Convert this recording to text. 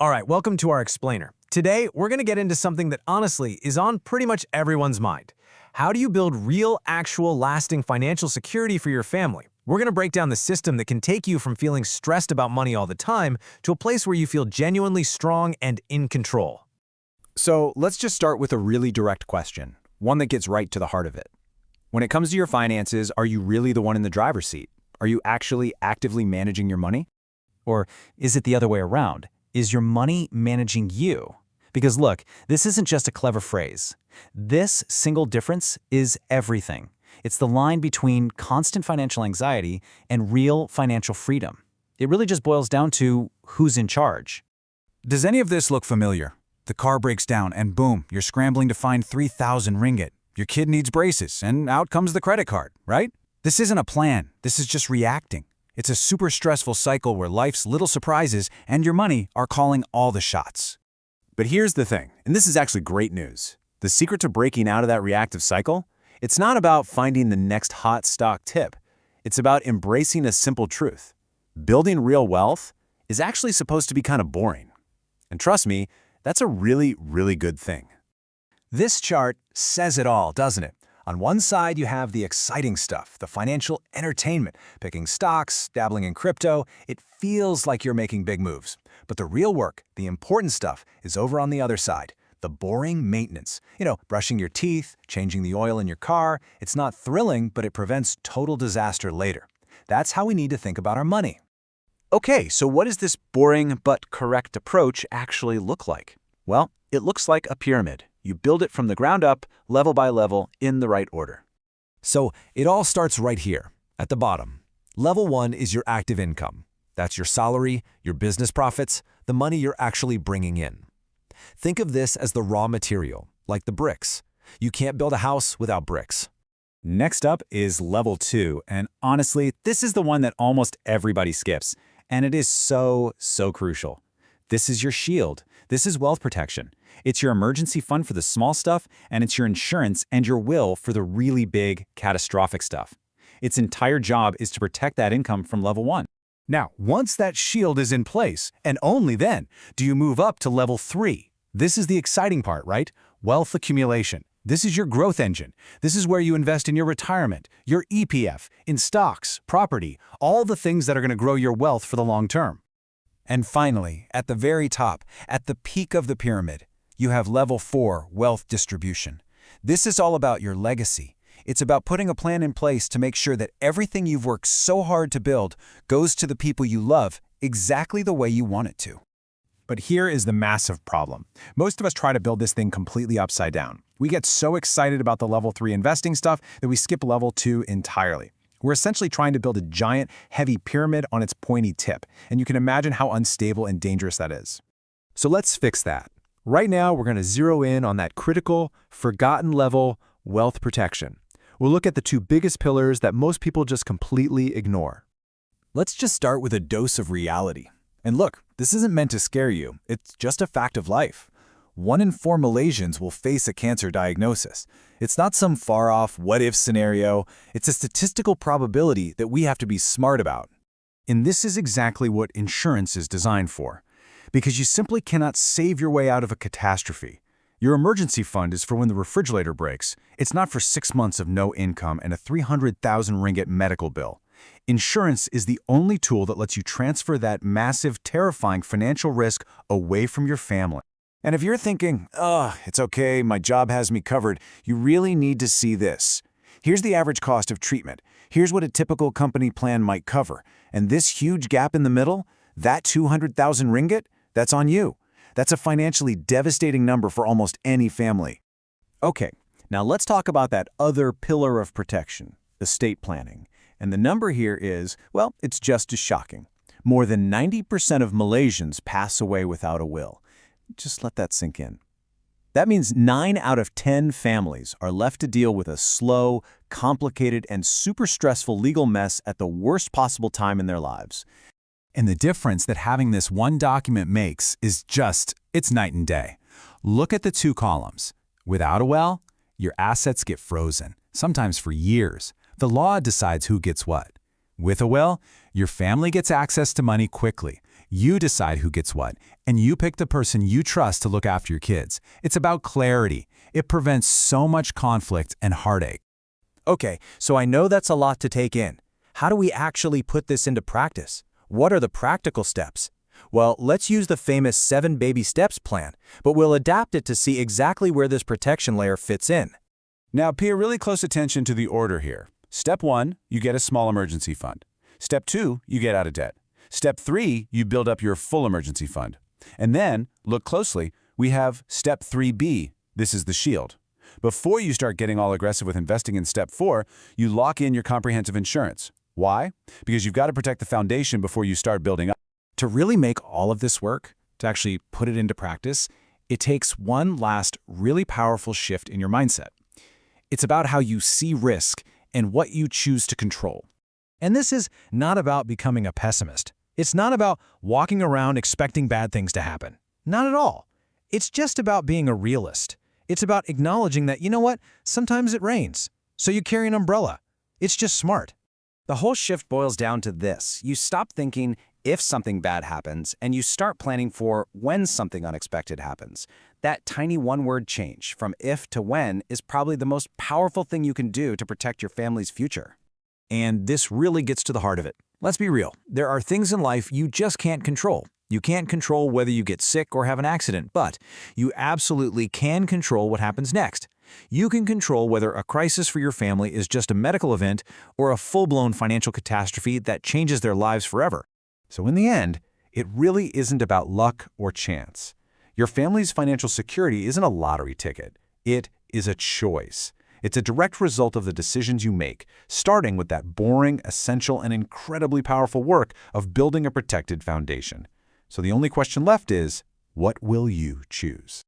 All right, welcome to our explainer. Today, we're going to get into something that honestly is on pretty much everyone's mind. How do you build real, actual, lasting financial security for your family? We're going to break down the system that can take you from feeling stressed about money all the time to a place where you feel genuinely strong and in control. So let's just start with a really direct question, one that gets right to the heart of it. When it comes to your finances, are you really the one in the driver's seat? Are you actually actively managing your money? Or is it the other way around? Is your money managing you? Because look, this isn't just a clever phrase. This single difference is everything. It's the line between constant financial anxiety and real financial freedom. It really just boils down to who's in charge. Does any of this look familiar? The car breaks down and boom, you're scrambling to find 3,000 ringgit. Your kid needs braces and out comes the credit card, right? This isn't a plan. This is just reacting. It's a super stressful cycle where life's little surprises and your money are calling all the shots. But here's the thing, and this is actually great news. The secret to breaking out of that reactive cycle, it's not about finding the next hot stock tip. It's about embracing a simple truth. Building real wealth is actually supposed to be kind of boring. And trust me, that's a really, really good thing. This chart says it all, doesn't it? On one side, you have the exciting stuff, the financial entertainment, picking stocks, dabbling in crypto. It feels like you're making big moves. But the real work, the important stuff, is over on the other side, the boring maintenance. Brushing your teeth, changing the oil in your car. It's not thrilling, but it prevents total disaster later. That's how we need to think about our money. Okay, so what does this boring but correct approach actually look like? Well, it looks like a pyramid. You build it from the ground up, level by level, in the right order. So it all starts right here, at the bottom. Level 1 is your active income. That's your salary, your business profits, the money you're actually bringing in. Think of this as the raw material, like the bricks. You can't build a house without bricks. Next up is level 2, and honestly, this is the one that almost everybody skips, and it is so crucial. This is your shield. This is wealth protection. It's your emergency fund for the small stuff, and it's your insurance and your will for the really big, catastrophic stuff. Its entire job is to protect that income from level 1. Now, once that shield is in place, and only then, do you move up to level 3. This is the exciting part, right? Wealth accumulation. This is your growth engine. This is where you invest in your retirement, your EPF, in stocks, property, all the things that are going to grow your wealth for the long term. And finally, at the very top, at the peak of the pyramid, you have level 4, wealth distribution. This is all about your legacy. It's about putting a plan in place to make sure that everything you've worked so hard to build goes to the people you love exactly the way you want it to. But here is the massive problem. Most of us try to build this thing completely upside down. We get so excited about the level 3 investing stuff that we skip level 2 entirely. We're essentially trying to build a giant, heavy pyramid on its pointy tip, and you can imagine how unstable and dangerous that is. So let's fix that. Right now, we're going to zero in on that critical, forgotten level, wealth protection. We'll look at the two biggest pillars that most people just completely ignore. Let's just start with a dose of reality. And look, this isn't meant to scare you. It's just a fact of life. 1 in 4 Malaysians will face a cancer diagnosis. It's not some far-off what-if scenario. It's a statistical probability that we have to be smart about. And this is exactly what insurance is designed for. Because you simply cannot save your way out of a catastrophe. Your emergency fund is for when the refrigerator breaks. It's not for 6 months of no income and a 300,000 ringgit medical bill. Insurance is the only tool that lets you transfer that massive, terrifying financial risk away from your family. And if you're thinking, it's okay, my job has me covered, you really need to see this. Here's the average cost of treatment. Here's what a typical company plan might cover. And this huge gap in the middle, that 200,000 ringgit, that's on you. That's a financially devastating number for almost any family. Okay, now let's talk about that other pillar of protection, estate planning. And the number here is, well, it's just as shocking. More than 90% of Malaysians pass away without a will. Just let that sink in. That means 9 out of 10 families are left to deal with a slow, complicated, and super stressful legal mess at the worst possible time in their lives. And the difference that having this one document makes is it's night and day. Look at the 2 columns. Without a will, your assets get frozen, sometimes for years. The law decides who gets what. With a will, your family gets access to money quickly. You decide who gets what, and you pick the person you trust to look after your kids. It's about clarity. It prevents so much conflict and heartache. Okay, so I know that's a lot to take in. How do we actually put this into practice? What are the practical steps? Well, let's use the famous 7 baby steps plan, but we'll adapt it to see exactly where this protection layer fits in. Now pay really close attention to the order here. Step 1, you get a small emergency fund. Step 2, you get out of debt. Step 3, you build up your full emergency fund. And then, look closely, we have Step 3B. This is the shield. Before you start getting all aggressive with investing in Step 4, you lock in your comprehensive insurance. Why? Because you've got to protect the foundation before you start building up. To really make all of this work, to actually put it into practice, it takes one last really powerful shift in your mindset. It's about how you see risk and what you choose to control. And this is not about becoming a pessimist. It's not about walking around expecting bad things to happen. Not at all. It's just about being a realist. It's about acknowledging that, you know what, sometimes it rains, so you carry an umbrella. It's just smart. The whole shift boils down to this. You stop thinking if something bad happens, and you start planning for when something unexpected happens. That tiny one-word change from if to when is probably the most powerful thing you can do to protect your family's future. And this really gets to the heart of it. Let's be real. There are things in life you just can't control. You can't control whether you get sick or have an accident, but you absolutely can control what happens next. You can control whether a crisis for your family is just a medical event or a full-blown financial catastrophe that changes their lives forever. So in the end, it really isn't about luck or chance. Your family's financial security isn't a lottery ticket. It is a choice. It's a direct result of the decisions you make, starting with that boring, essential, and incredibly powerful work of building a protected foundation. So the only question left is, what will you choose?